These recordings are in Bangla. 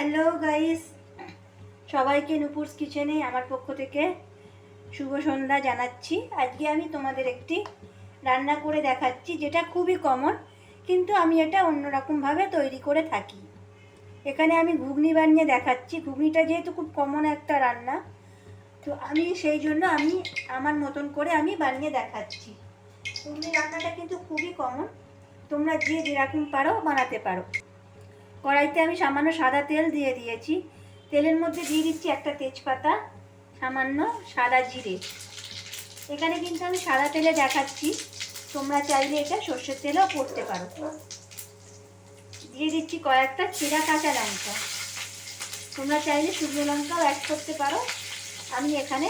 হ্যালো গাইস, সবাইকে নুপুরস কিচেনে আমার পক্ষ থেকে শুভ সন্ধ্যা জানাচ্ছি। আজকে আমি তোমাদের একটি রান্না করে দেখাচ্ছি, যেটা খুবই কমন, কিন্তু আমি এটা অন্যরকমভাবে তৈরি করে থাকি। এখানে আমি ঘুগনি বানিয়ে দেখাচ্ছি। ঘুগনিটা যেহেতু খুব কমন একটা রান্না, তো আমি সেই জন্য আমার মতন করে আমি বানিয়ে দেখাচ্ছি। ঘুগনি রান্নাটা কিন্তু খুবই কমন, তোমরা যে যেরকম পারো বানাতে পারো। কড়াইতে আমি সামান্য সাদা তেল দিয়ে দিয়েছি। তেলের মধ্যে দিয়ে দিচ্ছি একটা তেজপাতা, সামান্য সাদা জিরে। এখানে কিন্তু আমি সাদা তেলে দেখাচ্ছি, তোমরা চাইলে এটা সর্ষের তেলেও করতে পারো। দিয়ে দিচ্ছি কয়েকটা চেরা কাঁচা লঙ্কা, তোমরা চাইলে শুকনো লঙ্কাও অ্যাড করতে পারো। আমি এখানে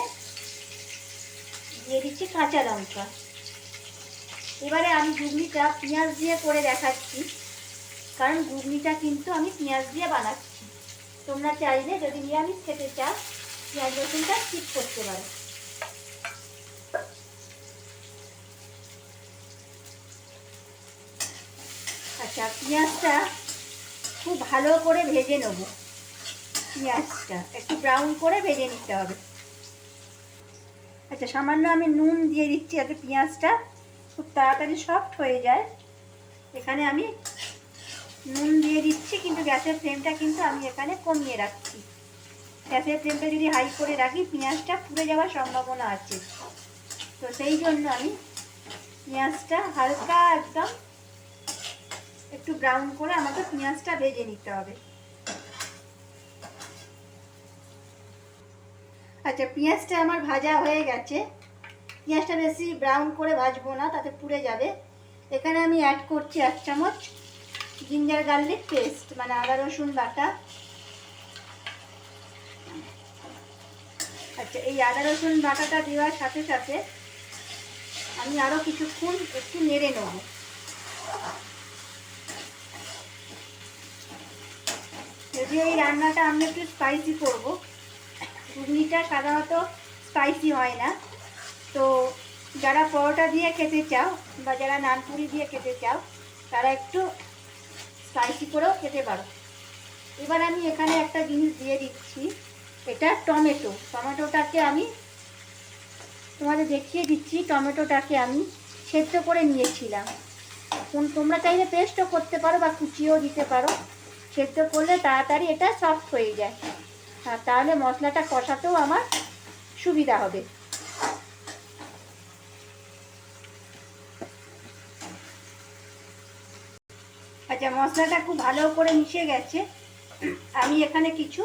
দিয়ে দিচ্ছি কাঁচা লঙ্কা। এবারে আমি ঘুগনিটা পেঁয়াজ দিয়ে করে দেখাচ্ছি, কারণ ঘুগনিটা কিন্তু আমি পেঁয়াজ দিয়ে বানাচ্ছি। তোমরা চাইলে যদি নিরামিষ খেতে চাও, পেঁয়াজ রসুনটা স্কিপ করতে পারো। আচ্ছা, পেঁয়াজটা খুব ভালো করে ভেজে নেব। পেঁয়াজটা একটু ব্রাউন করে ভেজে নিতে হবে। আচ্ছা, সামান্য আমি নুন দিয়ে দিচ্ছি যাতে পেঁয়াজটা খুব তাড়াতাড়ি সফট হয়ে যায়। এখানে আমি নুন দিয়ে দিচ্ছি, কিন্তু গ্যাসের ফ্লেমটা কিন্তু আমি এখানে কমিয়ে রাখছি। গ্যাসের ফ্লেমটা যদি হাই করে রাখি, পেঁয়াজটা পুড়ে যাওয়ার সম্ভাবনা আছে। তো সেই জন্য আমি পেঁয়াজটা হালকা একদম একটু ব্রাউন করে আমাকে পেঁয়াজটা ভেজে নিতে হবে। আচ্ছা, পেঁয়াজটা আমার ভাজা হয়ে গেছে। পেঁয়াজটা বেশি ব্রাউন করে ভাজবো না, তাতে পুড়ে যাবে। এখানে আমি অ্যাড করছি 1 চামচ জিঞ্জার গার্লিক পেস্ট, মানে আদা রসুন বাটা। আচ্ছা, এই আদা রসুন বাটাটা দেওয়ার সাথে সাথে আমি আরও কিছুক্ষণ একটু নেড়ে নেব। যদি এই রান্নাটা আমি একটু স্পাইসি করব, ঘুগনিটা সাধারণত স্পাইসি হয় না, তো যারা পরোটা দিয়ে খেতে চাও বা যারা নানপুরি দিয়ে খেতে চাও, তারা একটু স্পাইসি করেও খেতে পারো। এবার আমি এখানে একটা জিনিস দিয়ে দিচ্ছি, এটা টমেটোটাকে আমি তোমাদের দেখিয়ে দিচ্ছি। টমেটোটাকে আমি সেদ্ধ করে নিয়েছিলাম। তোমরা চাইলে পেস্টও করতে পারো বা কুচিও দিতে পারো। সেদ্ধ করলে তাড়াতাড়ি এটা সফট হয়ে যায়, আর তাহলে মশলাটা কষাতেও আমার সুবিধা হবে। আচ্ছা, মশলাটা খুব ভালো করে মিশে গেছে। আমি এখানে কিছু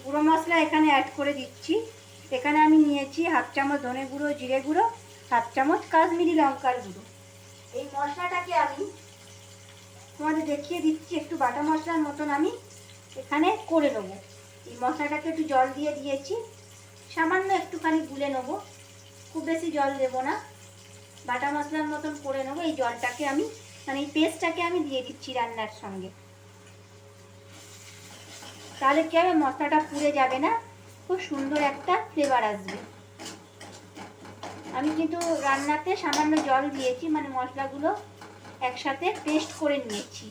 গুঁড়ো মশলা এখানে অ্যাড করে দিচ্ছি। এখানে আমি নিয়েছি 1/2 চামচ ধনে গুঁড়ো, জিরে গুঁড়ো, 1/2 চামচ কাশ্মীরি লঙ্কার গুঁড়ো। এই মশলাটাকে আমি তোমাদের দেখিয়ে দিচ্ছি, একটু বাটা মশলার মতন আমি এখানে করে নেবো। এই মশলাটাকে একটু জল দিয়ে দিয়েছি, সামান্য একটুখানি গুলে নেবো, খুব বেশি জল দেবো না, বাটা মশলার মতন করে নেবো। এই জলটাকে আমি, মানে এই পেস্টটাকে আমি দিয়ে দিচ্ছি রান্নার সঙ্গে। তাহলে কি হবে, মশলাটা পুড়ে যাবে না, খুব সুন্দর একটা ফ্লেভার আসবে। আমি কিন্তু রান্নাতে সামান্য জল দিয়েছি, মানে মশলাগুলো একসাথে পেস্ট করে নিয়েছি।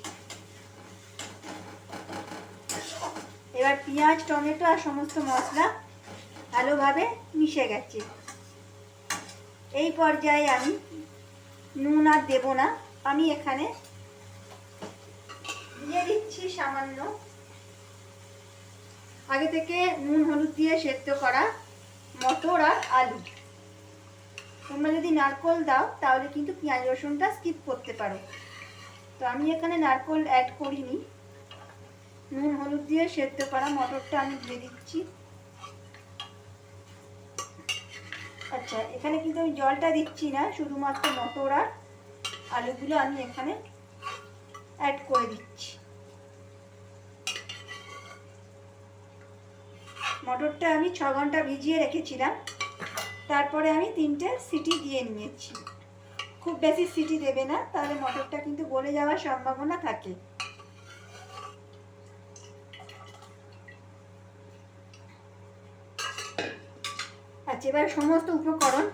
এবার পেঁয়াজ, টমেটো আর সমস্ত মশলা ভালোভাবে মিশে গেছে। এই পর্যায়ে আমি নুন আর দেব না। আমি এখানে দিয়ে দিচ্ছি সামান্য আগে থেকে নুন হলুদ দিয়ে সেদ্ধ করা মটর আর আলু। তোমরা যদি নারকেল দাও তাহলে কিন্তু পেঁয়াজ রসুনটা স্কিপ করতে পারো, তো আমি এখানে নারকেল অ্যাড করিনি। নুন হলুদ দিয়ে সেদ্ধ করা মটরটা আমি দিয়ে দিচ্ছি। আচ্ছা, এখানে কিন্তু আমি জলটা দিচ্ছি না, শুধুমাত্র মটর আর আলুগুলো আমি এখানে অ্যাড করে দিচ্ছি। মটরটা আমি 6 ঘন্টা ভিজিয়ে রেখেছিলাম, তারপরে আমি 3টে সিটি দিয়ে নিয়েছি। খুব বেশি সিটি দেবে না, তাহলে মটরটা কিন্তু গলে যাওয়ার সম্ভাবনা থাকে। আচ্ছা, এবার সমস্ত উপকরণ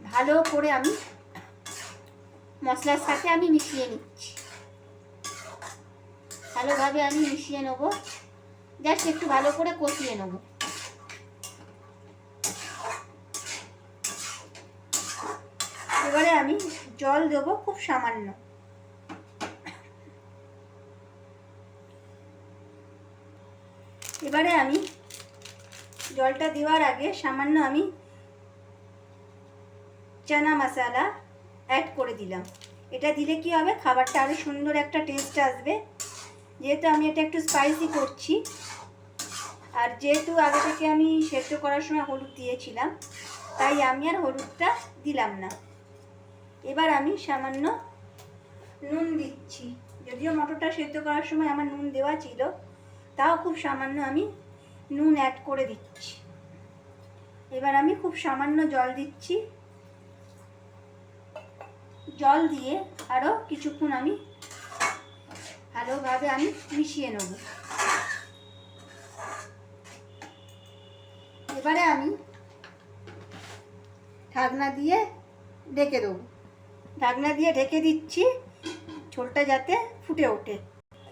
ভালো করে আমি মশলার সাথে আমি মিশিয়ে নিচ্ছি। ভালোভাবে আমি মিশিয়ে নেবো, জাস্ট একটু ভালো করে কষিয়ে নেবো। এবারে আমি জল দেবো খুব সামান্য। এবারে আমি জলটা দেওয়ার আগে সামান্য আমি চানা মশলা অ্যাড করে দিলাম। এটা দিলে কি হবে, খাবারটা আরও সুন্দর একটা টেস্ট আসবে। যেহেতু আমি এটা একটু স্পাইসি করছি, আর যেহেতু আগে থেকে আমি সেদ্ধ করার সময় হলুদ দিয়েছিলাম, তাই আমি আর হলুদটা দিলাম না। এবার আমি সামান্য নুন দিচ্ছি। যদিও মটরটা সেদ্ধ করার সময় আমার নুন দেওয়া ছিল, তাও খুব সামান্য আমি নুন অ্যাড করে দিচ্ছি। এবার আমি খুব সামান্য জল দিচ্ছি। জল দিয়ে আরও কিছুক্ষণ আমি ভালোভাবে আমি মিশিয়ে নেব। এবারে আমি ঢাকনা দিয়ে ঢেকে দেবো। ঢাকনা দিয়ে ঢেকে দিচ্ছি ঝোলটা যাতে ফুটে ওঠে।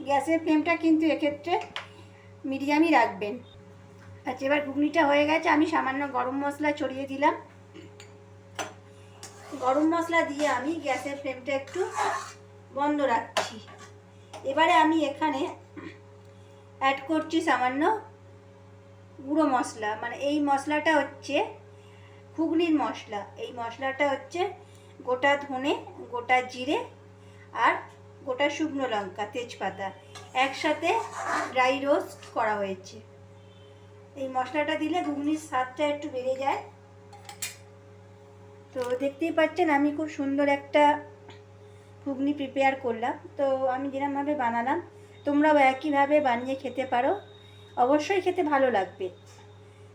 গ্যাসের ফ্লেমটা কিন্তু এক্ষেত্রে মিডিয়ামই রাখবেন। আচ্ছা, এবার ঘুগনিটা হয়ে গেছে। আমি সামান্য গরম মশলা ছড়িয়ে দিলাম। গরম মশলা দিয়ে আমি গ্যাসের ফ্লেমটা একটু বন্ধ রাখছি। এবারে আমি এখানে অ্যাড করছি সামান্য গুঁড়ো মশলা। মানে এই মশলাটা হচ্ছে ঘুগনির মশলা। এই মশলাটা হচ্ছে গোটা ধনে, গোটা জিরে আর গোটা শুকনো লঙ্কা, তেজপাতা একসাথে ড্রাই রোস্ট করা হয়েছে। এই মশলাটা দিলে ঘুগনির স্বাদটা একটু বেড়ে যায়। তো দেখতেই পাচ্ছেন আমি খুব সুন্দর একটা ঘুগনি প্রিপেয়ার করলাম। তো আমি যেরকমভাবে বানালাম, তোমরাও একইভাবে বানিয়ে খেতে পারো, অবশ্যই খেতে ভালো লাগবে।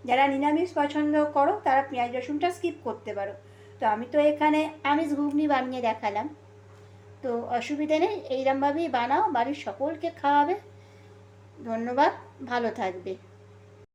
যারা নিরামিষ পছন্দ করো তারা পেঁয়াজ রসুনটা স্কিপ করতে পারো। তো আমি তো এখানে আমিষ ঘুগনি বানিয়ে দেখালাম, তো অসুবিধা নেই। এইরকমভাবেই বানাও, বাড়ির সকলকে খাওয়াবে। ধন্যবাদ, ভালো থাকবে।